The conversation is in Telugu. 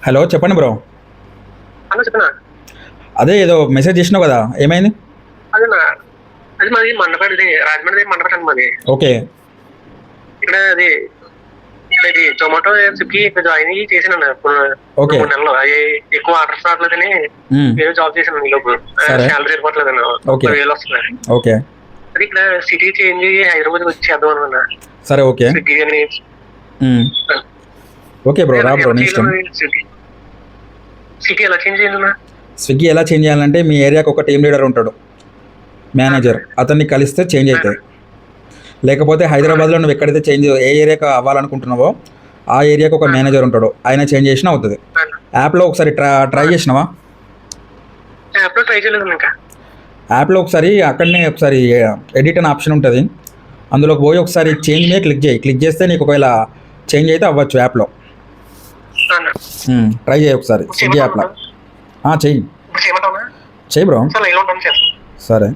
హలో చెప్పండి బ్రో. అన్న చెప్పనా? అదే ఏదో మెసేజ్ చేసినావు కదా, ఏమైంది? అదేనా, అది మాది మండపేట, రాజమండ్రి మండపేట అండి మాది. ఓకే ఇక్కడ అది ఇది జొమాటో స్విగ్గీ జాయిన్ అయ్యి చేసాను ఓకే 3 నెలలు. అవి ఎక్కువ ఆర్డర్స్ రావట్లేదని వేరే జాబ్ చేశాను. ఈ లోపు సరే. Salary సరిపోవట్లేదన్న, okay. 30,000 వస్తుంది. ఓకే అది ఇక్కడ సిటీ చేంజ్ అయ్యి హైదరాబాద్ వచ్చి చేద్దాం అన్న. సరే ఓకే స్విగ్గీ అని ఓకే బ్రో, రా బ్రో, నీ ఇష్టం. సిటీ ఎలా చేంజ్ చేయాలన్నా? స్విగ్గీ ఎలా చేంజ్ చేయాలంటే మీ ఏరియాకి ఒక టీమ్ లీడర్ ఉంటాడు, మేనేజర్, అతన్ని కలిస్తే చేంజ్ అవుతుంది. లేకపోతే హైదరాబాద్లో నువ్వు ఎక్కడైతే చేంజ్ ఏ ఏరియాకి అవ్వాలనుకుంటున్నావో ఆ ఏరియాకి ఒక మేనేజర్ ఉంటాడు, ఆయన చేంజ్ చేసినా అవుతుంది. యాప్లో ఒకసారి ట్రై చేసినావా? యాప్లో ట్రై చేయలేదు ఇంకా. యాప్లో ఒకసారి అక్కడనే ఒకసారి ఎడిట్ అనే ఆప్షన్ ఉంటుంది, అందులోకి పోయి ఒకసారి చేంజ్ మీద క్లిక్ చేస్తే నీకు ఒకవేళ చేంజ్ అయితే అవ్వచ్చు యాప్లో. ట్రై చేయి ఒకసారి స్విగ్గీ యాప్లో. చెయ్యి చేయమంటావా? చెయ్యి బ్రో. సరే, ఇలా ఉంటాను, చేస్తాను. సరే.